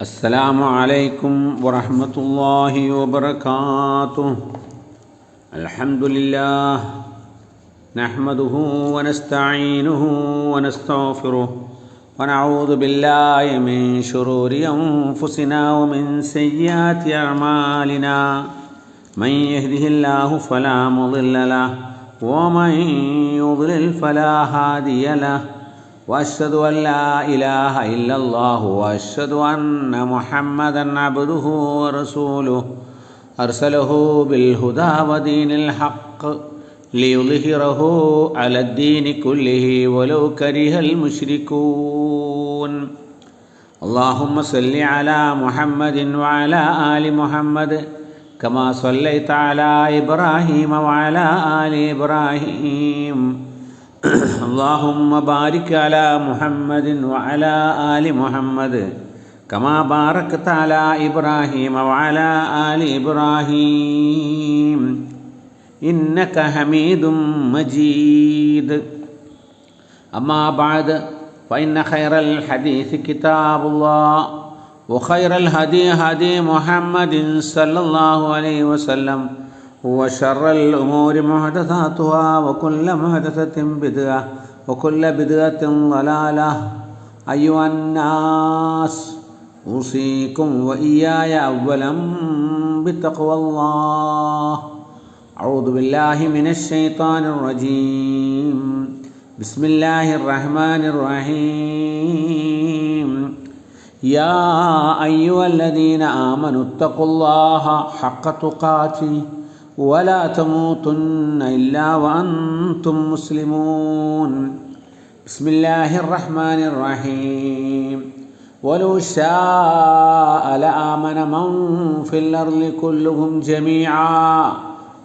अस्सलामु अलैकुम वरहमतुल्लाहि वबरकातुह। अल्हम्दुलिल्लाह नहमदुहु व नस्तईनुहु व नस्तगफिरुह व नऊज़ु बिल्लाहि मिन शुरूरि अनफुसिना व मिन सय्यिआति अअमालिना। मन यहदिहिल्लाहु फला मुदिल्ल लहु व मन युद्लिल फला हादिय लहु वअश्हदु अन ला इलाहा इल्लल्लाहु वअश्हदु अन्ना मुहम्मदन अब्दुहु व रसूलुहु अरसलहु बिल हुदा व दीनिल हक़्क़ लियुज़हिरहु अलद्दीनि कुल्लिहि वलौ करिहल मुश्रिकून। अल्लाहुम्म सल्लि अला मुहम्मदिन व अला आलि मुहम्मद कमा सल्लैत अला इब्राहीम व अला आलि इब्राहीम। अल्लाहुम्मा बारिक अला मुहम्मदिन व अला आलि मुहम्मद कमा बारकत अला इब्राहीम व अला आलि इब्राहीम इन्नक हमीदुम मजीद। अम्मा बाद फ़इन्न खैरल हदीस किताबुल्लाह व खैरल हदी हदी मुहम्मदिन सल्लल्लाहु अलैहि वसल्लम व शर्रल उमूरि मुहदसातुहा व कुल्लु मुहदसतिन बिदअह व कुल्लु बिदअतिन ज़लालह। अय्युहन्नास ऊसीकुम व इय्याय अव्वलन बितक़्वल्लाह। अऊज़ु बिल्लाहि मिनश शैतानिर रजीम। बिस्मिल्लाहिर रहमानिर रहीम। या अय्युहल्लज़ीना आमनुत्तक़ुल्लाह हक़्क़ तुक़ातिह वला तमूतुन्न इल्ला व अंतुम मुस्लिमून। बिस्मिल्लाहिर रहमानिर रहीम। वलौ शाअ लआमन मन फिल अर्दि कुल्लुहुम जमीआ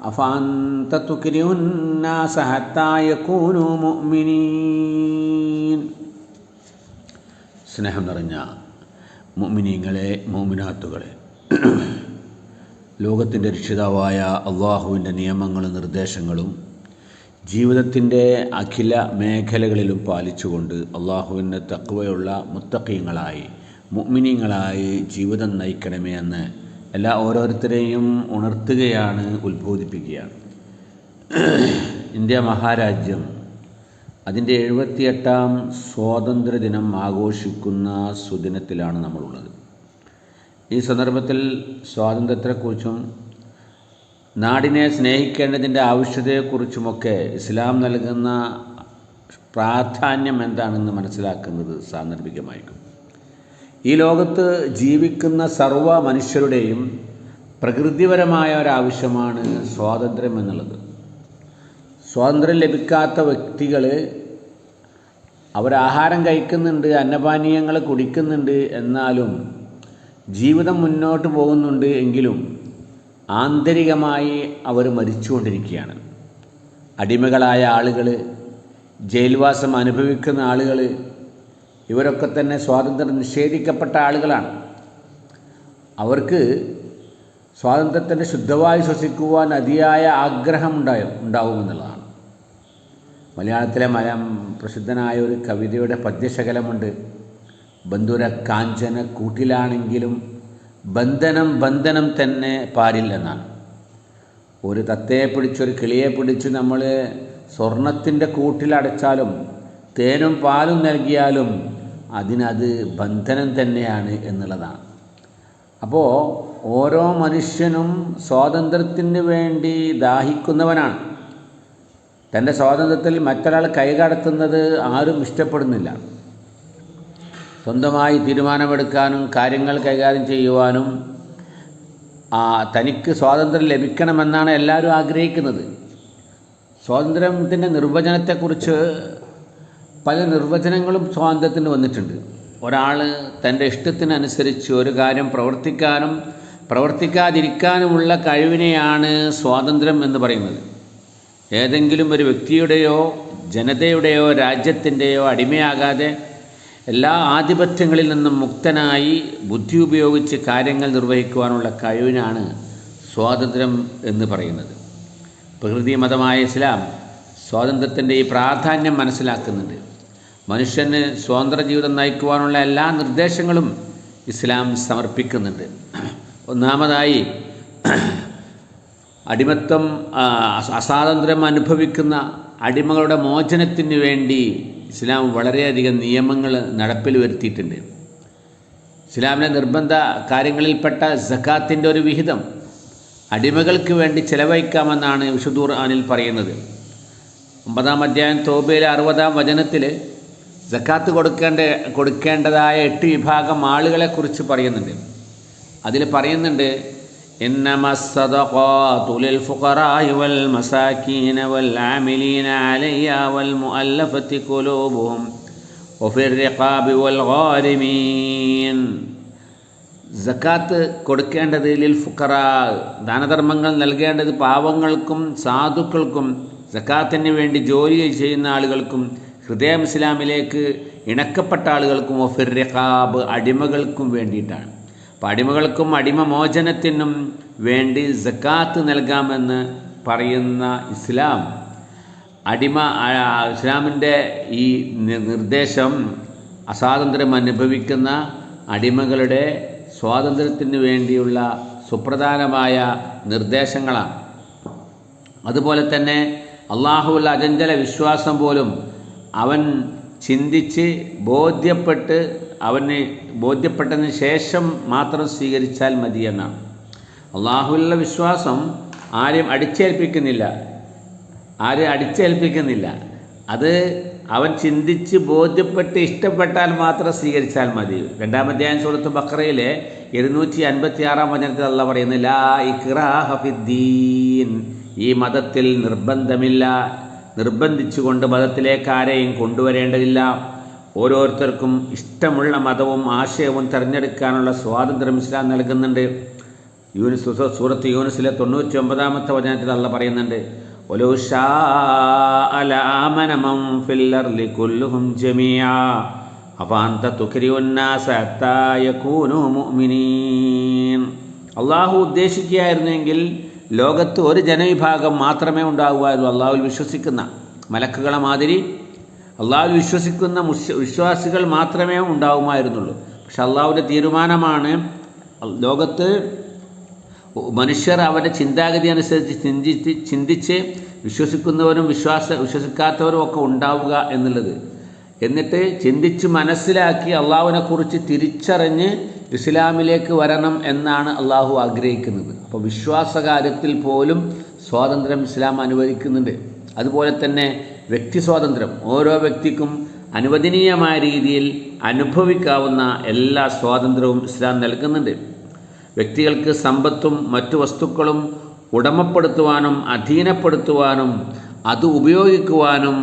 अफअन्त तुक्रिहुन्नास हत्ता യകൂനൂ മുഅ്മിനീൻ। സ്നേഹം നിറഞ്ഞ മുഅ്മിനീങ്ങളെ, മുഅ്മിനാത്തുകളെ, ലോകത്തിൻ്റെ രക്ഷിതാവായ അള്ളാഹുവിൻ്റെ നിയമങ്ങളും നിർദ്ദേശങ്ങളും ജീവിതത്തിൻ്റെ അഖില മേഖലകളിലും പാലിച്ചുകൊണ്ട് അള്ളാഹുവിൻ്റെ തഖ്വയുള്ള മുത്തഖീങ്ങളായി മുഅ്മിനീങ്ങളായി ജീവിതം നയിക്കണമേ എന്ന് ഓരോരുത്തരെയും ഉണർത്തുകയാണ്, ഉത്ബോധിപ്പിക്കുകയാണ്. ഇന്ത്യ മഹാരാജ്യം അതിൻ്റെ 78ാം സ്വാതന്ത്ര്യദിനം ആഘോഷിക്കുന്ന സുദിനത്തിലാണ് നമ്മളുള്ളത്. ഈ സന്ദർഭത്തിൽ സ്വാതന്ത്ര്യത്തെക്കുറിച്ചും നാടിനെ സ്നേഹിക്കേണ്ടതിൻ്റെ ആവശ്യകതയെക്കുറിച്ചുമൊക്കെ ഇസ്ലാം നൽകുന്ന പ്രാധാന്യം എന്താണെന്ന് മനസ്സിലാക്കുന്നത് സാന്ദർഭികമായിരിക്കും. ഈ ലോകത്ത് ജീവിക്കുന്ന സർവ്വ മനുഷ്യരുടെയും പ്രകൃതിപരമായ ഒരാവശ്യമാണ് സ്വാതന്ത്ര്യം എന്നുള്ളത്. സ്വാതന്ത്ര്യം ലഭിക്കാത്ത വ്യക്തികൾ അവരാഹാരം കഴിക്കുന്നുണ്ട്, അന്നപാനീയങ്ങൾ കുടിക്കുന്നുണ്ട്, എന്നാലും ജീവിതം മുന്നോട്ട് പോകുന്നുണ്ട് എങ്കിലും ആന്തരികമായി അവർ മരിച്ചുകൊണ്ടിരിക്കുകയാണ്. അടിമകളായ ആളുകൾ, ജയിൽവാസം അനുഭവിക്കുന്ന ആളുകൾ, ഇവരൊക്കെ തന്നെ സ്വാതന്ത്ര്യം നിഷേധിക്കപ്പെട്ട ആളുകളാണ്. അവർക്ക് സ്വാതന്ത്ര്യത്തിൻ്റെ ശുദ്ധവായു ശ്വസിക്കുവാൻ അതിയായ ആഗ്രഹം ഉണ്ടാവുമെന്നുള്ളതാണ്. മലയാളത്തിലെ പ്രസിദ്ധനായ ഒരു കവിതയുടെ പദ്യശകലമുണ്ട്. ബന്ധുര കാഞ്ചന കൂട്ടിലാണെങ്കിലും ബന്ധനം ബന്ധനം തന്നെ പാരിൽ എന്നാണ്. ഒരു തത്തയെ പിടിച്ചൊരു കിളിയെ പിടിച്ച് നമ്മൾ സ്വർണത്തിൻ്റെ കൂട്ടിലടച്ചാലും തേനും പാലും നൽകിയാലും അതിനത് ബന്ധനം തന്നെയാണ് എന്നുള്ളതാണ്. അപ്പോൾ ഓരോ മനുഷ്യനും സ്വാതന്ത്ര്യത്തിന് വേണ്ടി ദാഹിക്കുന്നവനാണ്. തൻ്റെ സ്വാതന്ത്ര്യത്തിൽ മറ്റൊരാൾ കൈകടത്തുന്നത് ആരും ഇഷ്ടപ്പെടുന്നില്ല. സ്വന്തമായി തീരുമാനമെടുക്കാനും കാര്യങ്ങൾ കൈകാര്യം ചെയ്യുവാനും തനിക്ക് സ്വാതന്ത്ര്യം ലഭിക്കണമെന്നാണ് എല്ലാവരും ആഗ്രഹിക്കുന്നത്. സ്വാതന്ത്ര്യത്തിൻ്റെ നിർവചനത്തെക്കുറിച്ച് പല നിർവചനങ്ങളും സ്വാതന്ത്ര്യത്തിന് വന്നിട്ടുണ്ട്. ഒരാൾ തൻ്റെ ഇഷ്ടത്തിനനുസരിച്ച് ഒരു കാര്യം പ്രവർത്തിക്കാനും പ്രവർത്തിക്കാതിരിക്കാനുമുള്ള കഴിവിനെയാണ് സ്വാതന്ത്ര്യം എന്ന് പറയുന്നത്. ഏതെങ്കിലും ഒരു വ്യക്തിയുടെയോ ജനതയുടെയോ രാജ്യത്തിൻ്റെയോ അടിമയാകാതെ എല്ലാ ആധിപത്യങ്ങളിൽ നിന്നും മുക്തനായി ബുദ്ധി ഉപയോഗിച്ച് കാര്യങ്ങൾ നിർവഹിക്കുവാനുള്ള കഴിവിനാണ് സ്വാതന്ത്ര്യം എന്ന് പറയുന്നത്. പ്രകൃതി മതമായ ഇസ്ലാം സ്വാതന്ത്ര്യത്തിൻ്റെ ഈ പ്രാധാന്യം മനസ്സിലാക്കുന്നുണ്ട്. മനുഷ്യന് സ്വതന്ത്ര ജീവിതം നയിക്കുവാനുള്ള എല്ലാ നിർദ്ദേശങ്ങളും ഇസ്ലാം സമർപ്പിക്കുന്നുണ്ട്. ഒന്നാമതായി അടിമത്തം അസ്വാതന്ത്ര്യം അനുഭവിക്കുന്ന അടിമകളുടെ മോചനത്തിന് വേണ്ടി ഇസ്ലാം വളരെയധികം നിയമങ്ങൾ നടപ്പിൽ വരുത്തിയിട്ടുണ്ട്. ഇസ്ലാമിലെ നിർബന്ധ കാര്യങ്ങളിൽപ്പെട്ട സക്കാത്തിൻ്റെ ഒരു വിഹിതം അടിമകൾക്ക് വേണ്ടി ചെലവഴിക്കാമെന്നാണ് വിശുദ്ധ ഖുർആനിൽ പറയുന്നത്. 9-ാം അധ്യായം തൗബയിലെ 60-ാം വചനത്തിൽ സക്കാത്ത് കൊടുക്കേണ്ടതായ 8 വിഭാഗം ആളുകളെക്കുറിച്ച് പറയുന്നുണ്ട്. അതിൽ പറയുന്നുണ്ട്, ഇന്നമസ്സദഖാതു ലിൽഫുഖറാഇ വൽ മസാകീന വൽ ആമിലീന അലയ്ഹാ വൽ മുഅല്ലഫതി ഖുലൂബുഹും വഫിർ റിഖാബി വൽ ഗാരിമീൻ. സക്കാത്ത് കൊടുക്കേണ്ടത് ലിൽ ഫുഖറാ, ദാനധർമ്മങ്ങൾ നൽകേണ്ടത് പാവങ്ങൾക്കും സാധുക്കൾക്കും സക്കാത്തിന് വേണ്ടി ജോലി ചെയ്യുന്ന ആളുകൾക്കും ഹൃദയം ഇസ്ലാമിലേക്ക് ഇണക്കപ്പെട്ട ആളുകൾക്കും വഫിർ റിഖാബ്, അടിമകൾക്കും വേണ്ടിയിട്ടാണ്. അപ്പോൾ അടിമകൾക്കും അടിമമോചനത്തിനും വേണ്ടി സക്കാത്ത് നൽകാമെന്ന് പറയുന്ന ഇസ്ലാമിൻ്റെ ഈ നിർദ്ദേശം അസ്വാതന്ത്ര്യം അനുഭവിക്കുന്ന അടിമകളുടെ സ്വാതന്ത്ര്യത്തിന് വേണ്ടിയുള്ള സുപ്രധാനമായ നിർദ്ദേശങ്ങളാണ്. അതുപോലെ തന്നെ അള്ളാഹുവിൽ അചഞ്ചല വിശ്വാസം പോലും അവൻ ചിന്തിച്ച് ബോധ്യപ്പെട്ടതിന് ശേഷം മാത്രം സ്വീകരിച്ചാൽ മതി എന്നാണ്. അള്ളാഹുവിലുള്ള വിശ്വാസം ആരെയും അടിച്ചേൽപ്പിക്കുന്നില്ല. അത് അവൻ ചിന്തിച്ച് ബോധ്യപ്പെട്ട് ഇഷ്ടപ്പെട്ടാൽ മാത്രം സ്വീകരിച്ചാൽ മതി. 2-ാം അധ്യായം സൂറത്ത് ബഖറയിലെ 256-ാം വചനത്തിൽ അല്ലാഹ് പറയുന്നു, ലാ ഇക്റാഹ ഫിദ്ദീൻ, ഈ മതത്തിൽ നിർബന്ധമില്ല, നിർബന്ധിച്ചുകൊണ്ട് മതത്തിലേക്ക് ആരെയും കൊണ്ടുവരേണ്ടതില്ല. ഓരോരുത്തർക്കും ഇഷ്ടമുള്ള മതവും ആശയവും തിരഞ്ഞെടുക്കാനുള്ള സ്വാതന്ത്ര്യം ഇസ്ലാം നൽകുന്നുണ്ട്. സൂറത്ത് യൂനുസിലെ 99-ാമത്തെ വചനത്തിൽ അല്ലാഹ് പറയുന്നുണ്ട്, വലൗ ശാഅ ലആമന മൻ ഫിൽ അർളി കുല്ലുഹും ജമീഅ അഫഅൻത തുക്രിഹുൻ നാസ ഹത്താ യകൂനു മുഅ്മിനീൻ. അള്ളാഹു ഉദ്ദേശിക്കുകയായിരുന്നെങ്കിൽ ലോകത്ത് ഒരു ജനവിഭാഗം മാത്രമേ ഉണ്ടാകുമായിരുന്നു അള്ളാഹുവിൽ വിശ്വസിക്കുന്ന മലക്കുകളെ മാതിരി. അള്ളാഹുവിൽ വിശ്വസിക്കുന്ന വിശ്വാസികൾ മാത്രമേ ഉണ്ടാവുമായിരുന്നുള്ളൂ. പക്ഷെ അള്ളാഹുവിൻ്റെ തീരുമാനമാണ് ലോകത്ത് മനുഷ്യർ അവരുടെ ചിന്താഗതി അനുസരിച്ച് ചിന്തിച്ച് വിശ്വസിക്കുന്നവരും വിശ്വസിക്കാത്തവരും ഒക്കെ ഉണ്ടാവുക എന്നുള്ളത്. എന്നിട്ട് ചിന്തിച്ച് മനസ്സിലാക്കി അള്ളാഹുവിനെക്കുറിച്ച് തിരിച്ചറിഞ്ഞ് ഇസ്ലാമിലേക്ക് വരണം എന്നാണ് അള്ളാഹു ആഗ്രഹിക്കുന്നത്. അപ്പോൾ വിശ്വാസകാര്യത്തിൽ പോലും സ്വാതന്ത്ര്യം ഇസ്ലാം അനുവദിക്കുന്നുണ്ട്. അതുപോലെ തന്നെ വ്യക്തി സ്വാതന്ത്ര്യം ഓരോ വ്യക്തിക്കും അനുവദനീയമായ രീതിയിൽ അനുഭവിക്കാവുന്ന എല്ലാ സ്വാതന്ത്ര്യവും ഇസ്ലാം നൽകുന്നുണ്ട്. വ്യക്തികൾക്ക് സമ്പത്തും മറ്റു വസ്തുക്കളും ഉടമപ്പെടുത്തുവാനും അധീനപ്പെടുത്തുവാനും അത് ഉപയോഗിക്കുവാനും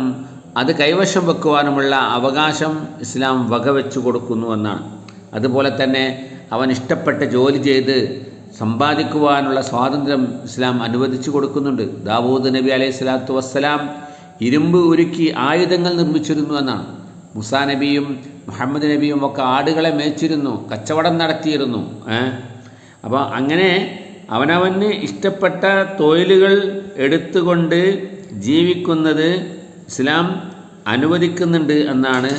അത് കൈവശം വെക്കുവാനുമുള്ള അവകാശം ഇസ്ലാം വകവെച്ചു കൊടുക്കുന്നു എന്നാണ്. അതുപോലെ തന്നെ അവൻ ഇഷ്ടപ്പെട്ട ജോലി ചെയ്ത് സമ്പാദിക്കുവാനുള്ള സ്വാതന്ത്ര്യം ഇസ്ലാം അനുവദിച്ചു കൊടുക്കുന്നുണ്ട്. ദാവൂദ് നബി അലൈഹി സ്വലാത്തു വസ്സലാം ഇരുമ്പ് ഉരുക്കി ആയുധങ്ങൾ നിർമ്മിച്ചിരുന്നു എന്നാണ്. മൂസാ നബിയും മുഹമ്മദ് നബിയും ഒക്കെ ആടുകളെ മേച്ചിരുന്നു, കച്ചവടം നടത്തിയിരുന്നു. അപ്പോൾ അങ്ങനെ അവനവന് ഇഷ്ടപ്പെട്ട തൊഴിലുകൾ എടുത്തുകൊണ്ട് ജീവിക്കുന്നത് ഇസ്ലാം അനുവദിക്കുന്നുണ്ട് എന്നാണ്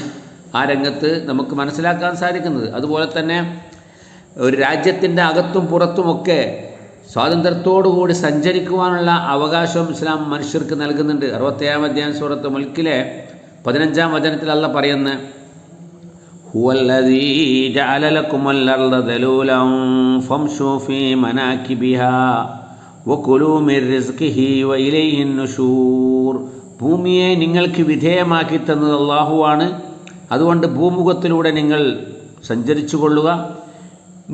ആ രംഗത്ത് നമുക്ക് മനസ്സിലാക്കാൻ സാധിക്കുന്നത്. അതുപോലെ തന്നെ ഒരു രാജ്യത്തിൻ്റെ അകത്തും പുറത്തുമൊക്കെ സ്വാതന്ത്ര്യത്തോടുകൂടി സഞ്ചരിക്കുവാനുള്ള അവകാശവും ഇസ്ലാം മനുഷ്യർക്ക് നൽകുന്നുണ്ട്. 67-ാം അധ്യായം സൂറത്ത് മുൽക്കിലെ 15-ാം വചനത്തിൽ അല്ലാഹ് പറയുന്നു, ഹുവല്ലദീ ജഅല ലക്കുമുൽ അർള ദലൂലൻ ഫംശൂ ഫീ മനാകിബിഹാ വകുലൂ മിർ റിസ്ഖിഹി വഇലൈഹിൻ നുശൂർ. ഭൂമിയെ നിങ്ങൾക്ക് വിധേയമാക്കി തന്നത് അല്ലാഹുവാണ്. അതുകൊണ്ട് ഭൂമുഖത്തിലൂടെ നിങ്ങൾ സഞ്ചരിച്ചു കൊള്ളുക.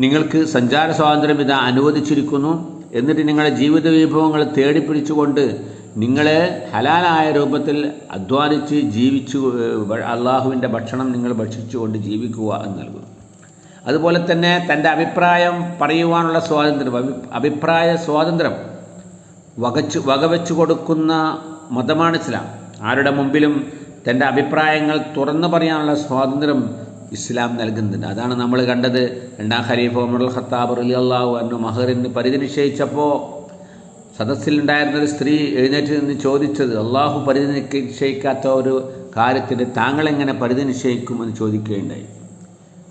നിങ്ങൾക്ക് സഞ്ചാര സ്വാതന്ത്ര്യം ഇതാ അനുവദിച്ചിരിക്കുന്നു. എന്നിട്ട് നിങ്ങളുടെ ജീവിത വിഭവങ്ങൾ തേടിപ്പിടിച്ചുകൊണ്ട് നിങ്ങളെ ഹലാലായ രൂപത്തിൽ അധ്വാനിച്ച് ജീവിച്ചു അള്ളാഹുവിൻ്റെ ഭക്ഷണം നിങ്ങൾ ഭക്ഷിച്ചുകൊണ്ട് ജീവിക്കുക എന്ന് നൽകുന്നു. അതുപോലെ തന്നെ തൻ്റെ അഭിപ്രായം പറയുവാനുള്ള സ്വാതന്ത്ര്യം, അഭിപ്രായ സ്വാതന്ത്ര്യം വകവെച്ചു കൊടുക്കുന്ന മതമാണ് ഇസ്ലാം. ആരുടെ മുമ്പിലും തൻ്റെ അഭിപ്രായങ്ങൾ തുറന്നു പറയാനുള്ള സ്വാതന്ത്ര്യം ഇസ്ലാം നൽകുന്നുണ്ട്. അതാണ് നമ്മൾ കണ്ടത്. 2-ാം ഖലീഫ ഉമർ അൽ ഖത്താബ് റളിയല്ലാഹു അൻഹു മഹറിന് പരിധി നിശ്ചയിച്ചപ്പോൾ സദസ്സിലുണ്ടായിരുന്നൊരു സ്ത്രീ എഴുന്നേറ്റ് നിന്ന് ചോദിച്ചത്, അള്ളാഹു പരിധി നിശ്ചയിക്കാത്ത ഒരു കാര്യത്തിന് താങ്കളെങ്ങനെ പരിധി നിശ്ചയിക്കുമെന്ന് ചോദിക്കുകയുണ്ടായി.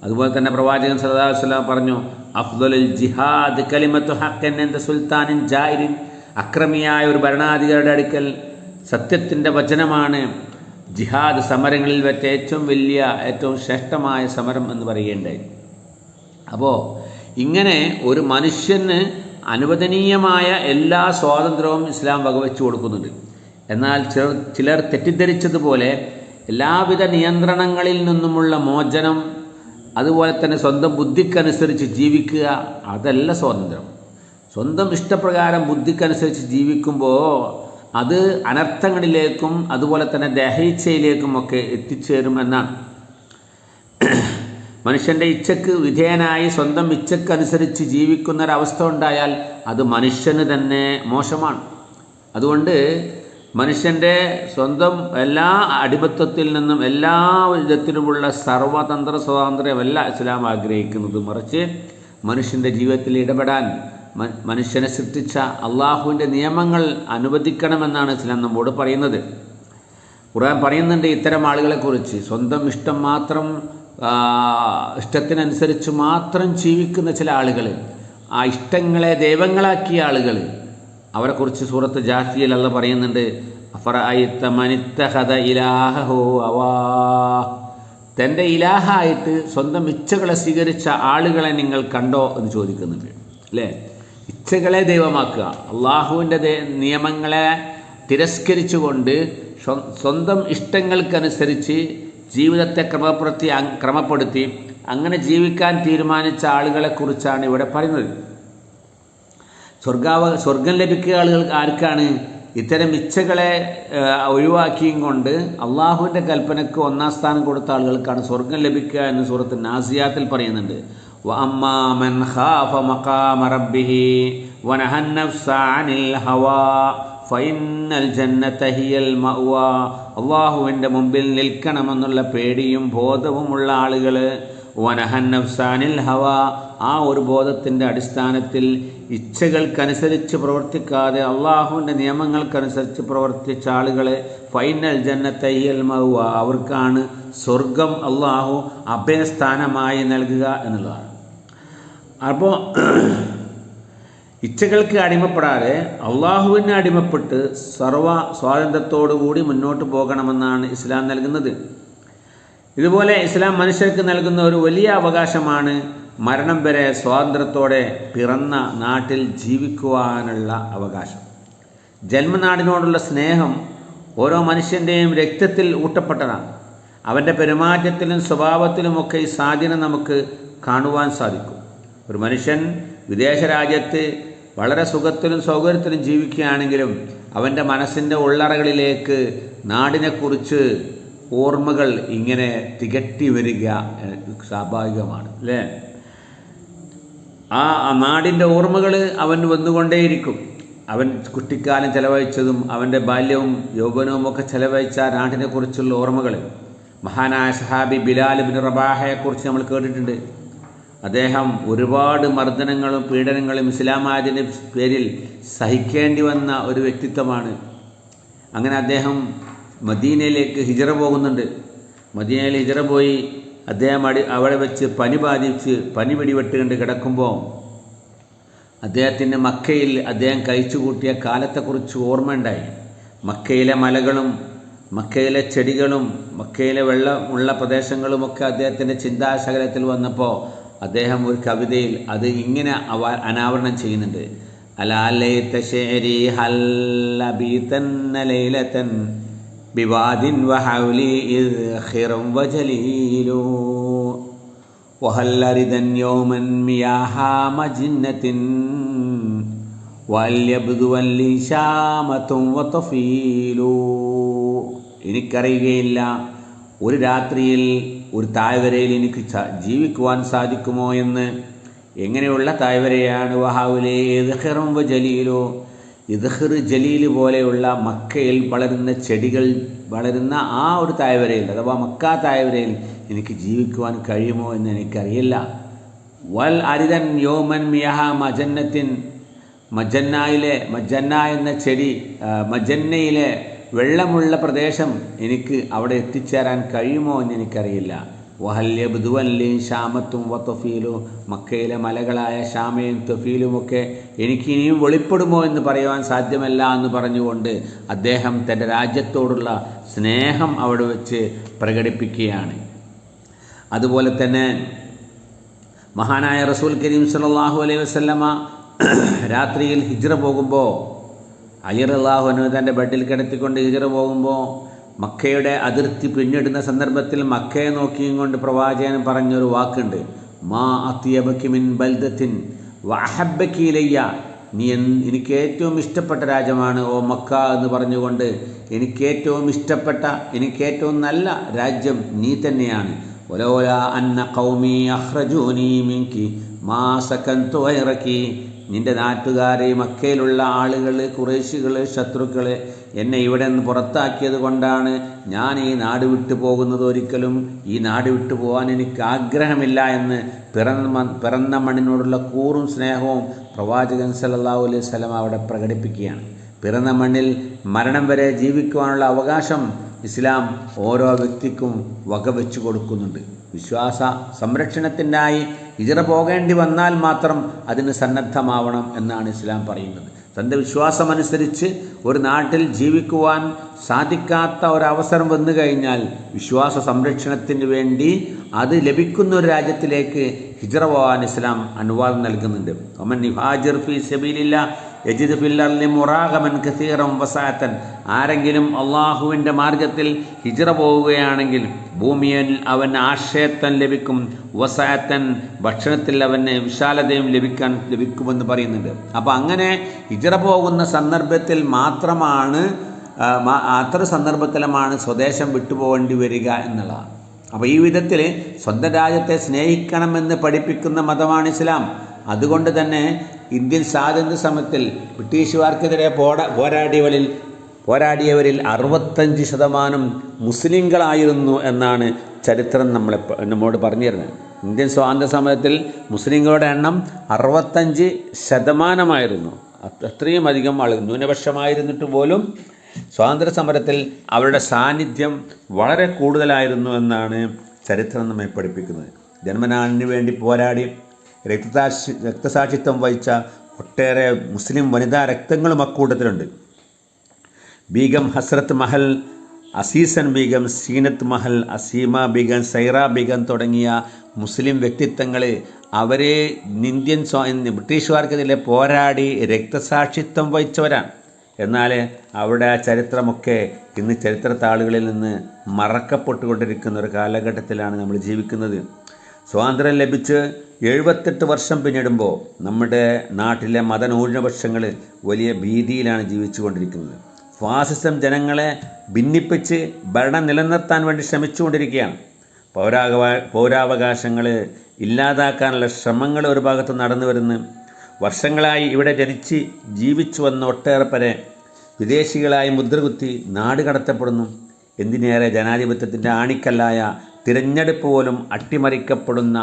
അതുപോലെ തന്നെ പ്രവാചകൻ സല്ലല്ലാഹു അലൈഹി വസല്ലം പറഞ്ഞു, അഫ്ദലുൽ ജിഹാദ് കലിമത്തു ഹഖ്ഖൻ ഇൻദ സുൽത്താനിൻ ജായിരിൻ. അക്രമിയായ ഒരു ഭരണാധികാരിയുടെ അടുക്കൽ സത്യത്തിൻ്റെ വചനമാണ് ജിഹാദ്, സമരങ്ങളിൽ വെച്ച് ഏറ്റവും വലിയ ഏറ്റവും ശ്രേഷ്ഠമായ സമരം എന്ന് പറയുകയുണ്ടായി. അപ്പോൾ ഇങ്ങനെ ഒരു മനുഷ്യന് അനുവദനീയമായ എല്ലാ സ്വാതന്ത്ര്യവും ഇസ്ലാം വകവെച്ചു കൊടുക്കുന്നുണ്ട്. എന്നാൽ ചിലർ തെറ്റിദ്ധരിച്ചതുപോലെ എല്ലാവിധ നിയന്ത്രണങ്ങളിൽ നിന്നുമുള്ള മോചനം, അതുപോലെ തന്നെ സ്വന്തം ബുദ്ധിക്കനുസരിച്ച് ജീവിക്കുക, അതല്ല സ്വാതന്ത്ര്യം. സ്വന്തം ഇഷ്ടപ്രകാരം ബുദ്ധിക്കനുസരിച്ച് ജീവിക്കുമ്പോൾ അത് അനർത്ഥങ്ങളിലേക്കും അതുപോലെ തന്നെ ദേഹേച്ഛയിലേക്കും ഒക്കെ എത്തിച്ചേരും എന്നാണ്. മനുഷ്യൻ്റെ ഇച്ഛക്ക് വിധേയനായി സ്വന്തം ഇച്ഛക്കനുസരിച്ച് ജീവിക്കുന്നൊരവസ്ഥ ഉണ്ടായാൽ അത് മനുഷ്യന് തന്നെ മോശമാണ്. അതുകൊണ്ട് മനുഷ്യൻ്റെ സ്വന്തം എല്ലാ അടിമത്വത്തിൽ നിന്നും എല്ലാ വിധത്തിലുമുള്ള സർവതന്ത്ര സ്വാതന്ത്ര്യമല്ല ഇസ്ലാം ആഗ്രഹിക്കുന്നത്. മറിച്ച് മനുഷ്യൻ്റെ ജീവിതത്തിൽ ഇടപെടാൻ മനുഷ്യനെ സൃഷ്ടിച്ച അള്ളാഹുവിൻ്റെ നിയമങ്ങൾ അനുവദിക്കണമെന്നാണ് ഇസ്ലാം നമ്മോട് പറയുന്നത്. ഖുർആൻ പറയുന്നുണ്ട് ഇത്തരം ആളുകളെക്കുറിച്ച്, സ്വന്തം ഇഷ്ടം മാത്രം ഇഷ്ടത്തിനനുസരിച്ച് മാത്രം ജീവിക്കുന്ന ചില ആളുകൾ, ആ ഇഷ്ടങ്ങളെ ദൈവങ്ങളാക്കിയ ആളുകൾ, അവരെക്കുറിച്ച് സൂറത്ത് ജാസിയയിൽ അല്ലാഹ് പറയുന്നുണ്ട്, അഫറഅയ്ത മനിത്തഖദ ഇലാഹഹു ഹവാ. തൻ്റെ ഇലാഹായിട്ട് സ്വന്തം ഇച്ഛകളെ സ്വീകരിച്ച ആളുകളെ നിങ്ങൾ കണ്ടോ എന്ന് ചോദിക്കുന്നുണ്ട്, അല്ലേ? ഇച്ഛകളെ ദൈവമാക്കുക, അള്ളാഹുവിൻ്റെ നിയമങ്ങളെ തിരസ്കരിച്ചുകൊണ്ട് സ്വന്തം ഇഷ്ടങ്ങൾക്കനുസരിച്ച് ജീവിതത്തെ ക്രമപ്പെടുത്തി അങ്ങനെ ജീവിക്കാൻ തീരുമാനിച്ച ആളുകളെക്കുറിച്ചാണ് ഇവിടെ പറയുന്നത്. സ്വർഗം ലഭിക്കുക ആളുകൾ ആർക്കാണ്? ഇത്തരം ഇച്ഛകളെ ഒഴിവാക്കിയും കൊണ്ട് അള്ളാഹുവിൻ്റെ കൽപ്പനയ്ക്ക് ഒന്നാം സ്ഥാനം കൊടുത്ത ആളുകൾക്കാണ് സ്വർഗം ലഭിക്കുക എന്ന് സൂറത്ത് നാസിയാത്തിൽ പറയുന്നുണ്ട്. വഅമ്മാ മൻ ഖാഫ മഖാമ റബ്ബിഹി വനഹൻ നഫ്സ അനിൽ ഹവാ ഫഇന്നൽ ജന്നത ഹിയൽ മഅ്വാ. അള്ളാഹുവിൻ്റെ മുമ്പിൽ നിൽക്കണമെന്നുള്ള പേടിയും ബോധവുമുള്ള ആളുകൾ, വനഹൻ നഫ്സ അനിൽ ഹവാ, ആ ഒരു ബോധത്തിൻ്റെ അടിസ്ഥാനത്തിൽ ഇച്ഛകൾക്കനുസരിച്ച് പ്രവർത്തിക്കാതെ അള്ളാഹുവിൻ്റെ നിയമങ്ങൾക്കനുസരിച്ച് പ്രവർത്തിച്ച ആളുകൾ, ഫൈനൽ ജന്നത ഹിയൽ മഅ്വാ, അവർക്കാണ് സ്വർഗം അള്ളാഹു അഭയസ്ഥാനമായി നൽകുക എന്നുള്ളതാണ്. അപ്പോൾ ഇച്ഛകൾക്ക് അടിമപ്പെടാതെ അള്ളാഹുവിനെ അടിമപ്പെട്ട് സർവ സ്വാതന്ത്ര്യത്തോടുകൂടി മുന്നോട്ട് പോകണമെന്നാണ് ഇസ്ലാം നൽകുന്നത്. ഇതുപോലെ ഇസ്ലാം മനുഷ്യർക്ക് നൽകുന്ന ഒരു വലിയ അവകാശമാണ് മരണം വരെ സ്വാതന്ത്ര്യത്തോടെ പിറന്ന നാട്ടിൽ ജീവിക്കുവാനുള്ള അവകാശം. ജന്മനാടിനോടുള്ള സ്നേഹം ഓരോ മനുഷ്യൻ്റെയും രക്തത്തിൽ ഊട്ടപ്പെട്ടതാണ്. അവൻ്റെ പെരുമാറ്റത്തിലും സ്വഭാവത്തിലുമൊക്കെ ഈ സ്വാധീനം നമുക്ക് കാണുവാൻ സാധിക്കും. ഒരു മനുഷ്യൻ വിദേശ രാജ്യത്ത് വളരെ സുഖത്തിലും സൗകര്യത്തിലും ജീവിക്കുകയാണെങ്കിലും അവൻ്റെ മനസ്സിൻ്റെ ഉള്ളറകളിലേക്ക് നാടിനെക്കുറിച്ച് ഓർമ്മകൾ ഇങ്ങനെ തികട്ടി വരിക സ്വാഭാവികമാണ്, അല്ലേ? ആ നാടിൻ്റെ ഓർമ്മകൾ അവൻ വന്നുകൊണ്ടേയിരിക്കും. അവൻ കുട്ടിക്കാലം ചെലവഴിച്ചതും അവൻ്റെ ബാല്യവും യൗവനവും ഒക്കെ ചെലവഴിച്ച നാടിനെക്കുറിച്ചുള്ള ഓർമ്മകൾ. മഹാനായ സഹാബി ബിലാൽ ഇബ്നു റബാഹയെക്കുറിച്ച് നമ്മൾ കേട്ടിട്ടുണ്ട്. അദ്ദേഹം ഒരുപാട് മർദ്ദനങ്ങളും പീഡനങ്ങളും ഇസ്ലാമായതിൻ്റെ പേരിൽ സഹിക്കേണ്ടി വന്ന ഒരു വ്യക്തിത്വമാണ്. അങ്ങനെ അദ്ദേഹം മദീനയിലേക്ക് ഹിജറ പോകുന്നുണ്ട്. മദീനയിൽ ഹിജറ പോയി അദ്ദേഹം അവിടെ വെച്ച് പനി പിടിപെട്ടുകൊണ്ട് കിടക്കുമ്പോൾ അദ്ദേഹത്തിൻ്റെ മക്കയിൽ അദ്ദേഹം കഴിച്ചു കൂട്ടിയ കാലത്തെക്കുറിച്ച് ഓർമ്മയുണ്ടായി. മക്കയിലെ മലകളും മക്കയിലെ ചെടികളും മക്കയിലെ വെള്ളമുള്ള പ്രദേശങ്ങളുമൊക്കെ അദ്ദേഹത്തിൻ്റെ ചിന്താശകലത്തിൽ വന്നപ്പോൾ അദ്ദേഹം ഒരു കവിതയിൽ അത് ഇങ്ങനെ അനാവരണം ചെയ്യുന്നുണ്ട്. അലാ ലൈത ശഅരി ഹല്ലബീതന്ന ലൈലതൻ ബിവാദിൻ വഹൗലി ഇദ്ഖിറും വജലീലു വഹല്ലരിദൻ യൗമൻ മിയാഹാ മജിന്നത്തിൻ വല്യബ്ദു വല്ലി ശാമത്തും വതഫീലു. എനിക്കറിയുകയില്ല ഒരു രാത്രിയിൽ ഒരു താഴ്വരയിൽ എനിക്ക് ജീവിക്കുവാൻ സാധിക്കുമോ എന്ന്. എങ്ങനെയുള്ള താഴ്വരയാണ്? വഹൗലി ഇദ്ഖിറും വജലീലു, ഇദ്ഖിർ ജലീൽ പോലെയുള്ള മക്കയിൽ വളരുന്ന ചെടികൾ വളരുന്ന ആ ഒരു താഴ്വരയിൽ, അഥവാ മക്ക താഴ്വരയിൽ എനിക്ക് ജീവിക്കുവാൻ കഴിയുമോ എന്ന് എനിക്കറിയില്ല. വൽ അരിദൻ യോമൻ മിയഹ മജന്നത്തിൻ, മജന്ന എന്ന ചെടി, മജന്നയിലെ വെള്ളമുള്ള പ്രദേശം എനിക്ക് അവിടെ എത്തിച്ചേരാൻ കഴിയുമോ എന്ന് എനിക്കറിയില്ല. വഹല്യബ്ദുവല്ലി ഷാമത്തും വത്തഫീലും, മക്കയിലെ മലകളായ ഷാമയും തഫീലുമൊക്കെ എനിക്കിനിയും വെളിപ്പെടുമോ എന്ന് പറയുവാൻ സാധ്യമല്ല എന്ന് പറഞ്ഞുകൊണ്ട് അദ്ദേഹം തൻ്റെ രാജ്യത്തോടുള്ള സ്നേഹം അവിടെ വെച്ച് പ്രകടിപ്പിക്കുകയാണ്. അതുപോലെ തന്നെ മഹാനായ റസൂൽ കരീം സല്ലല്ലാഹു അലൈഹി വസല്ലമ രാത്രിയിൽ ഹിജ്റ പോകുമ്പോൾ അലി റളിയല്ലാഹു അൻഹു തൻ്റെ ബെഡിൽ കിടത്തിക്കൊണ്ട് ഹിജ്റ പോകുമ്പോൾ മക്കയുടെ അതിർത്തി പിന്നിടുന്ന സന്ദർഭത്തിൽ മക്കയെ നോക്കിയും കൊണ്ട് പ്രവാചകൻ പറഞ്ഞൊരു വാക്കുണ്ട്, മാ അത്യബകി മിൻ ബൽദത്തിൻ വഅഹബ്ബകി ഇലയ്യ, നീ എനിക്ക് ഏറ്റവും ഇഷ്ടപ്പെട്ട രാജ്യമാണ് ഓ മക്ക എന്ന് പറഞ്ഞുകൊണ്ട് എനിക്കേറ്റവും ഇഷ്ടപ്പെട്ട എനിക്കേറ്റവും നല്ല രാജ്യം നീ തന്നെയാണ്. വലൗലാ അന്ന ഖൗമി അഖ്റജൂനി മിൻകി മാ സകൻതു ഗൈറകി, നിൻ്റെ നാട്ടുകാരെ മക്കയിലുള്ള ആളുകൾ, ഖുറൈശികൾ, ശത്രുക്കൾ എന്നെ ഇവിടെ നിന്ന് പുറത്താക്കിയത് കൊണ്ടാണ് ഞാൻ ഈ നാട് വിട്ടു പോകുന്നത്. ഒരിക്കലും ഈ നാട് വിട്ടു പോകാൻ എനിക്ക് ആഗ്രഹമില്ല എന്ന് പിറന്ന മണ്ണിനോടുള്ള കൂറും സ്നേഹവും പ്രവാചകൻ സല്ലല്ലാഹു അലൈഹി വസല്ലം അവിടെ പ്രകടിപ്പിക്കുകയാണ്. പിറന്ന മണ്ണിൽ മരണം വരെ ജീവിക്കുവാനുള്ള അവകാശം ഇസ്ലാം ഓരോ വ്യക്തിക്കും വകവെച്ചു കൊടുക്കുന്നുണ്ട്. വിശ്വാസ സംരക്ഷണത്തിനായി ഹിജ്റ പോകേണ്ടി വന്നാൽ മാത്രം അതിന് സന്നദ്ധമാവണം എന്നാണ് ഇസ്ലാം പറയുന്നത്. തൻ്റെ വിശ്വാസമനുസരിച്ച് ഒരു നാട്ടിൽ ജീവിക്കുവാൻ സാധിക്കാത്ത ഒരവസരം വന്നു കഴിഞ്ഞാൽ വിശ്വാസ സംരക്ഷണത്തിന് വേണ്ടി അത് ലഭിക്കുന്ന ഒരു രാജ്യത്തിലേക്ക് ഹിജ്റ പോകാൻ ഇസ്ലാം അനുവാദം നൽകുന്നുണ്ട്. ഒമൻ യുഹാജിർ ഫീ സബീലില്ലാഹ് യജിദ് ഫിൽ അർളി മുറാഗമൻ കസീറൻ വസഅതൻ, ആരെങ്കിലും അള്ളാഹുവിൻ്റെ മാർഗത്തിൽ ഹിജ്റ പോവുകയാണെങ്കിൽ ഭൂമിയിൽ അവന് ആശ്രയത്വം ലഭിക്കും, വസഅതൻ ഭക്ഷണത്തിൽ അവന് വിശാലതയും ലഭിക്കുമെന്ന് പറയുന്നുണ്ട്. അപ്പോൾ അങ്ങനെ ഹിജ്റ പോകുന്ന സന്ദർഭത്തിൽ മാത്രമാണ് അത്ര സന്ദർഭത്തിലുമാണ് സ്വദേശം വിട്ടുപോകേണ്ടി വരിക എന്നുള്ളതാണ്. അപ്പോൾ ഈ വിധത്തിൽ സ്വന്തം രാജ്യത്തെ സ്നേഹിക്കണമെന്ന് പഠിപ്പിക്കുന്ന മതമാണ് ഇസ്ലാം. അതുകൊണ്ട് തന്നെ ഇന്ത്യൻ സ്വാതന്ത്ര്യ സമരത്തിൽ ബ്രിട്ടീഷുകാർക്കെതിരെ പോരാടിയവരിൽ 65% മുസ്ലിങ്ങളായിരുന്നു എന്നാണ് ചരിത്രം നമ്മോട് പറഞ്ഞു തരുന്നത്. ഇന്ത്യൻ സ്വാതന്ത്ര്യ സമരത്തിൽ മുസ്ലിങ്ങളുടെ എണ്ണം 65% അത്രയും അധികം ആളുകൾ ന്യൂനപക്ഷമായിരുന്നിട്ട് പോലും സ്വാതന്ത്ര്യ സമരത്തിൽ അവരുടെ സാന്നിധ്യം വളരെ കൂടുതലായിരുന്നു എന്നാണ് ചരിത്രം നമ്മെ പഠിപ്പിക്കുന്നത്. ജന്മനാടിന് വേണ്ടി പോരാടി രക്തസാക്ഷിത്വം വഹിച്ച ഒട്ടേറെ മുസ്ലിം വനിതാ രക്തങ്ങളും അക്കൂട്ടത്തിലുണ്ട്. ബീഗം ഹസ്രത്ത് മഹൽ, അസീസൻ ബീഗം, സീനത്ത് മഹൽ, അസീമ ബീഗം, സൈറ ബീഗം തുടങ്ങിയ മുസ്ലിം വ്യക്തിത്വങ്ങൾ അവരെ ബ്രിട്ടീഷുകാർക്കെതിരെ പോരാടി രക്തസാക്ഷിത്വം വഹിച്ചവരാണ്. എന്നാൽ അവരുടെ ആ ചരിത്രമൊക്കെ ഇന്ന് ചരിത്രത്താളുകളിൽ നിന്ന് മറക്കപ്പെട്ടുകൊണ്ടിരിക്കുന്ന ഒരു കാലഘട്ടത്തിലാണ് നമ്മൾ ജീവിക്കുന്നത്. സ്വാതന്ത്ര്യം ലഭിച്ച് 78 വർഷം പിന്നിടുമ്പോൾ നമ്മുടെ നാട്ടിലെ മതന്യൂനപക്ഷങ്ങൾ വലിയ ഭീതിയിലാണ് ജീവിച്ചു കൊണ്ടിരിക്കുന്നത്. ഫാസിസം ജനങ്ങളെ ഭിന്നിപ്പിച്ച് ഭരണം നിലനിർത്താൻ വേണ്ടി ശ്രമിച്ചുകൊണ്ടിരിക്കുകയാണ്. പൗരാവകാശങ്ങൾ ഇല്ലാതാക്കാനുള്ള ശ്രമങ്ങൾ ഒരു ഭാഗത്ത് നടന്നു വരുന്നു. വർഷങ്ങളായി ഇവിടെ ജനിച്ച് ജീവിച്ചു വന്ന ഒട്ടേറെ പേരെ വിദേശികളായി മുദ്രകുത്തി നാട് കടത്തപ്പെടുന്നു. എന്തിനേറെ ജനാധിപത്യത്തിൻ്റെ ആണിക്കല്ലായ തിരഞ്ഞെടുപ്പ് പോലും അട്ടിമറിക്കപ്പെടുന്ന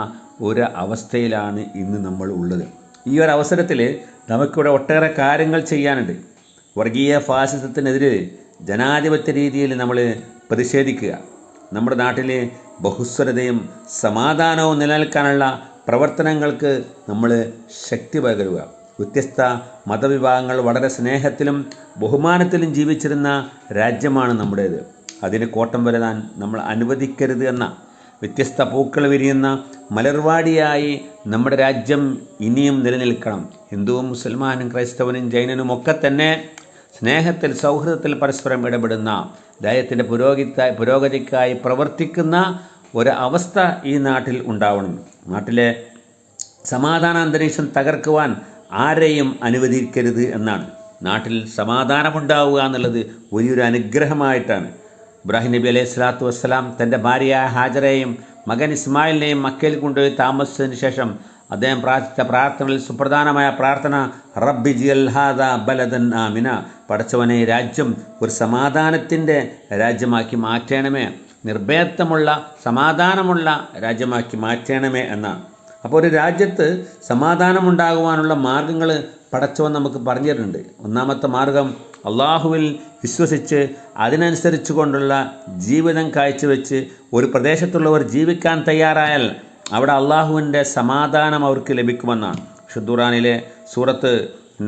ഒരു അവസ്ഥയിലാണ് ഇന്ന് നമ്മൾ ഉള്ളത്. ഈ ഒരു അവസരത്തിൽ നമുക്കിവിടെ ഒട്ടേറെ കാര്യങ്ങൾ ചെയ്യാനുണ്ട്. വർഗീയ ഫാസിസത്തിനെതിരെ ജനാധിപത്യ രീതിയിൽ നമ്മൾ പ്രതിഷേധിക്കുക. നമ്മുടെ നാട്ടിൽ ബഹുസ്വരതയും സമാധാനവും നിലനിൽക്കാനുള്ള പ്രവർത്തനങ്ങൾക്ക് നമ്മൾ ശക്തി പകരുക. വ്യത്യസ്ത മതവിഭാഗങ്ങൾ വളരെ സ്നേഹത്തിലും ബഹുമാനത്തിലും ജീവിച്ചിരുന്ന രാജ്യമാണ് നമ്മുടേത്. അതിന് കോട്ടം വരാൻ നമ്മൾ അനുവദിക്കരുത് എന്ന വ്യത്യസ്ത പൂക്കൾ വിരിയുന്ന മലർവാടിയായി നമ്മുടെ രാജ്യം ഇനിയും നിലനിൽക്കണം. ഹിന്ദുവും മുസൽമാനും ക്രൈസ്തവനും ജൈനനും ഒക്കെ തന്നെ സ്നേഹത്തിൽ സൗഹൃദത്തിൽ പരസ്പരം ഇടപെടുന്ന രാജ്യത്തിൻ്റെ പുരോഗതിക്കായി പ്രവർത്തിക്കുന്ന ഒരു അവസ്ഥ ഈ നാട്ടിൽ ഉണ്ടാവണം. നാട്ടിലെ സമാധാന അന്തരീക്ഷം തകർക്കുവാൻ ആരെയും അനുവദിക്കരുത് എന്നാണ്. നാട്ടിൽ സമാധാനമുണ്ടാവുക എന്നുള്ളത് വലിയൊരു അനുഗ്രഹമായിട്ടാണ്. ഇബ്രാഹിം നബി അലൈഹി സ്വലാത്തു വസ്സലാം തൻ്റെ ഭാര്യയായ ഹാജറയെയും മകൻ ഇസ്മായിലിനെയും മക്കയിൽ കൊണ്ടുപോയി താമസിച്ചതിന് ശേഷം അദ്ദേഹം പ്രാർത്ഥിച്ച പ്രാർത്ഥനകളിൽ സുപ്രധാനമായ പ്രാർത്ഥന റബ്ബി ജിഅൽ ഹാദാ ബലദൻ ആമിന, പടച്ചവനെ രാജ്യം ഒരു സമാധാനത്തിൻ്റെ രാജ്യമാക്കി മാറ്റണമേ, നിർഭയത്വമുള്ള സമാധാനമുള്ള രാജ്യമാക്കി മാറ്റണമേ എന്നാണ്. അപ്പോൾ ഒരു രാജ്യത്ത് സമാധാനമുണ്ടാകുവാനുള്ള മാർഗങ്ങൾ പടച്ചവൻ നമുക്ക് പറഞ്ഞു തരുന്നുണ്ട്. ഒന്നാമത്തെ മാർഗം അള്ളാഹുവിൽ വിശ്വസിച്ച് അതിനനുസരിച്ച് കൊണ്ടുള്ള ജീവിതം കാഴ്ചവെച്ച് ഒരു പ്രദേശത്തുള്ളവർ ജീവിക്കാൻ തയ്യാറായാൽ അവിടെ അള്ളാഹുവിൻ്റെ സമാധാനം അവർക്ക് ലഭിക്കുമെന്നാണ്. ഖുർആനിലെ സൂറത്ത്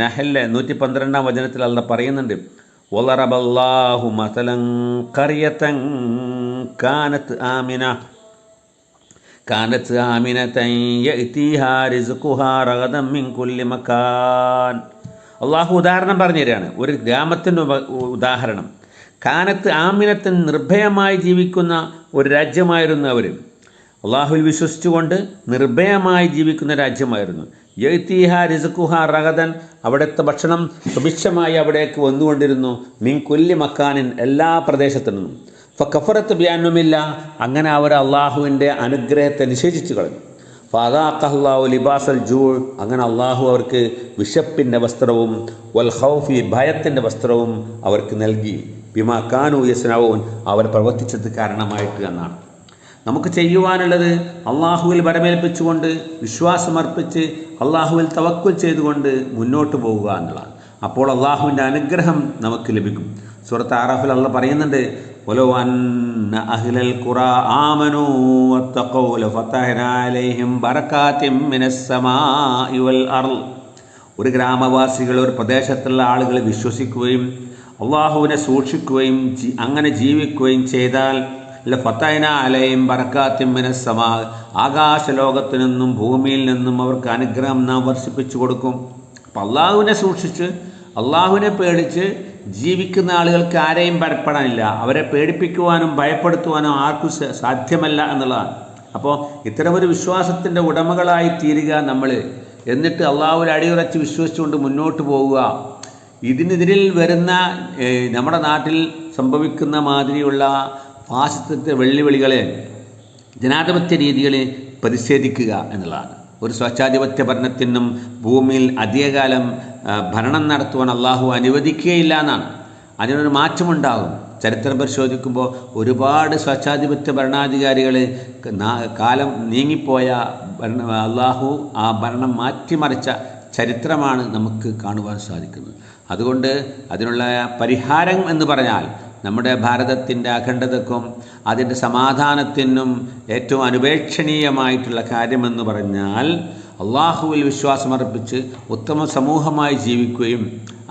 നഹലിലെ 112-ാം വചനത്തിൽ അല്ലാഹ് പറയുന്നുണ്ട്, വളറബല്ലാഹു മസലൻ ഖറിയതൻ കാനത്ത് ആമിനതൻ യഅ്തിഹാ റിസ്ഖുഹാ റഗദൻ മിൻ കുല്ലി മകാൻ. അള്ളാഹു ഉദാഹരണം പറഞ്ഞു തരികയാണ്, ഒരു ഗ്രാമത്തിൻ്റെ ഉദാഹരണം. കാനത്ത് ആമിനത്തൻ, നിർഭയമായി ജീവിക്കുന്ന ഒരു രാജ്യമായിരുന്നു അവർ. അള്ളാഹുവിൽ വിശ്വസിച്ചുകൊണ്ട് നിർഭയമായി ജീവിക്കുന്ന രാജ്യമായിരുന്നു. യഅ്തിഹാ റിസ്ഖുഹാ റഗദൻ, അവിടുത്തെ ഭക്ഷണം സുഭിക്ഷമായി അവിടേക്ക് വന്നുകൊണ്ടിരുന്നു. മിൻ കുല്ലി മക്കാനിൻ, എല്ലാ പ്രദേശത്തു നിന്നും. ഫകഫറത്ത് ബിഅൻഉമില്ല, അങ്ങനെ അവർ അള്ളാഹുവിൻ്റെ അനുഗ്രഹത്തെ നിഷേധിച്ചു കളഞ്ഞു. ഫഅദാഖഹുല്ലാഹു ലിബാസൽ ജൂ, അങ്ങനെ അള്ളാഹു അവർക്ക് വിശപ്പിൻ്റെ വസ്ത്രവും വൽ ഖൗഫി, ഭയത്തിൻ്റെ വസ്ത്രവും അവർക്ക് നൽകി. ബിമാ കാനൂ യസ്നഊൻ, അവർ പ്രവർത്തിച്ചത് കാരണമായിട്ട് എന്നാണ്. നമുക്ക് ചെയ്യുവാനുള്ളത് അള്ളാഹുവിൽ വരമേൽപ്പിച്ചുകൊണ്ട് വിശ്വാസമർപ്പിച്ച് അള്ളാഹുവിൽ തവക്കുൽ ചെയ്തുകൊണ്ട് മുന്നോട്ട് പോകുക എന്നുള്ളതാണ്. അപ്പോൾ അള്ളാഹുവിൻ്റെ അനുഗ്രഹം നമുക്ക് ലഭിക്കും. സൂറത്ത് ആറാഫിൽ അള്ളാഹ് പറയുന്നുണ്ട്, വലൗ അന്ന അഹ്ലൽ ഖുറാ ആമനൂ വത്തഖൂ ലഫതഹ്നാ അലൈഹിം ബറകാതിൻ മിനസ് സമാഇ വൽ അർള്. ഒരു ഗ്രാമവാസികൾ, ഒരു പ്രദേശത്തുള്ള ആളുകൾ വിശ്വസിക്കുകയും അള്ളാഹുവിനെ സൂക്ഷിക്കുകയും അങ്ങനെ ജീവിക്കുകയും ചെയ്താൽ ലഫതഹ്നാ അലൈഹിം ബറകാതിൻ മിനസ് സമാ, ആകാശലോകത്തു നിന്നും ഭൂമിയിൽ നിന്നും അവർക്ക് അനുഗ്രഹം നാം വർഷിപ്പിച്ചു കൊടുക്കും. അപ്പം അള്ളാഹുവിനെ സൂക്ഷിച്ച് അള്ളാഹുവിനെ പേടിച്ച് ജീവിക്കുന്ന ആളുകൾക്ക് ആരെയും ഭയപ്പെടാനില്ല. അവരെ പേടിപ്പിക്കുവാനും ഭയപ്പെടുത്തുവാനും ആർക്കും സാധ്യമല്ല എന്നുള്ളതാണ്. അപ്പോൾ ഇത്തരമൊരു വിശ്വാസത്തിൻ്റെ ഉടമകളായി തീരുക നമ്മൾ. എന്നിട്ട് അള്ളാഹുവിൽ അടിയുറച്ച് വിശ്വസിച്ചുകൊണ്ട് മുന്നോട്ട് പോവുക. ഇതിനെതിരിൽ വരുന്ന നമ്മുടെ നാട്ടിൽ സംഭവിക്കുന്ന മാതിരിയുള്ള ഫാസിസത്തെ വെല്ലുവിളികളെ, ജനാധിപത്യ രീതികളെ പ്രതിഷേധിക്കുക എന്നുള്ളതാണ്. ഒരു സ്വച്ഛാധിപത്യ ഭരണത്തിനും ഭൂമിയിൽ അധികകാലം ഭരണം നടത്തുവാൻ അള്ളാഹു അനുവദിക്കുകയില്ല എന്നാണ്. അതിനൊരു മാറ്റമുണ്ടാകും. ചരിത്രം പരിശോധിക്കുമ്പോൾ ഒരുപാട് സ്വച്ഛാധിപത്യ ഭരണാധികാരികൾ കാലം നീങ്ങിപ്പോയ അള്ളാഹു ആ ഭരണം മാറ്റിമറിച്ച ചരിത്രമാണ് നമുക്ക് കാണുവാൻ സാധിക്കുന്നത്. അതുകൊണ്ട് അതിനുള്ള പരിഹാരം എന്ന് പറഞ്ഞാൽ നമ്മുടെ ഭാരതത്തിൻ്റെ അഖണ്ഡതയ്ക്കും അതിൻ്റെ സമാധാനത്തിനും ഏറ്റവും അനുപേക്ഷണീയമായിട്ടുള്ള കാര്യമെന്ന് പറഞ്ഞാൽ അള്ളാഹുവിൽ വിശ്വാസമർപ്പിച്ച് ഉത്തമ സമൂഹമായി ജീവിക്കുകയും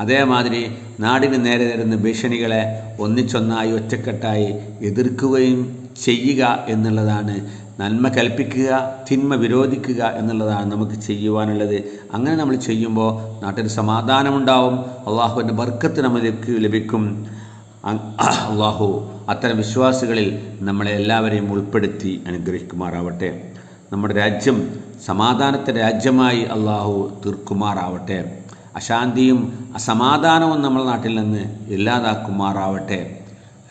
അതേമാതിരി നാടിന് നേരെ തരുന്ന ഭീഷണികളെ ഒന്നിച്ചൊന്നായി ഒറ്റക്കെട്ടായി എതിർക്കുകയും ചെയ്യുക എന്നുള്ളതാണ്. നന്മ കൽപ്പിക്കുക, തിന്മ വിരോധിക്കുക എന്നുള്ളതാണ് നമുക്ക് ചെയ്യുവാനുള്ളത്. അങ്ങനെ നമ്മൾ ചെയ്യുമ്പോൾ നാട്ടിൽ സമാധാനമുണ്ടാവും, അള്ളാഹുവിൻ്റെ ബർക്കത്ത് നമുക്ക് ലഭിക്കും. അള്ളാഹു അത്തരം വിശ്വാസികളിൽ നമ്മളെ എല്ലാവരെയും ഉൾപ്പെടുത്തി അനുഗ്രഹിക്കുമാറാവട്ടെ. നമ്മുടെ രാജ്യം സമാധാനത്തിൻ്റെ രാജ്യമായി അള്ളാഹു തീർക്കുമാറാവട്ടെ. അശാന്തിയും അസമാധാനവും നമ്മുടെ നാട്ടിൽ നിന്ന് ഇല്ലാതാക്കുമാറാവട്ടെ.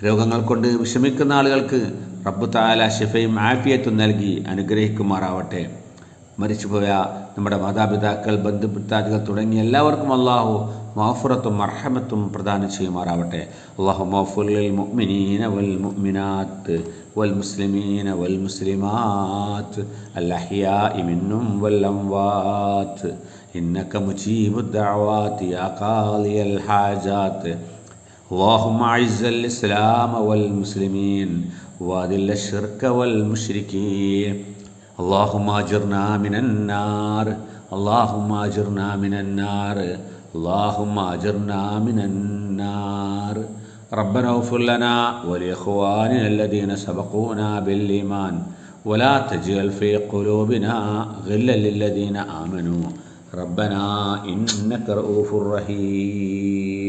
രോഗങ്ങൾ കൊണ്ട് വിഷമിക്കുന്ന ആളുകൾക്ക് റബ്ബ് തആല ശിഫയും ആഫിയത്തും നൽകി അനുഗ്രഹിക്കുമാറാവട്ടെ. മരിച്ചുപോയ നമ്മുടെ മാതാപിതാക്കൾ, ബന്ധുമിത്രാദികൾ തുടങ്ങിയ എല്ലാവർക്കും അള്ളാഹു മഗ്ഫിറത്തും മർഹമത്തും പ്രദാനം ചെയ്യുമാറാവട്ടെ. അല്ലാഹുമ്മ ഗ്ഫിർ ലിൽ മുഅ്മിനീന വൽ മുഅ്മിനാത്ത് വൽ മുസ്ലിമീന വൽ മുസ്ലിമാത്ത് അൽ അഹ്യാഇ മിൻഹും വൽ അംവാത്ത് ഇന്നക മുജീബുദ് ദഅവാതി യാ ഖാദിയൽ ഹാജാത്ത്. اللهم أعز الإسلام والمسلمين وأذل الشرك والمشركين. اللهم أجرنا من النار، اللهم أجرنا من النار، اللهم أجرنا من النار. ربنا اغفر لنا ولإخواننا الذين سبقونا بالإيمان ولا تجعل في قلوبنا غلا للذين آمنوا ربنا إنك رؤوف رحيم.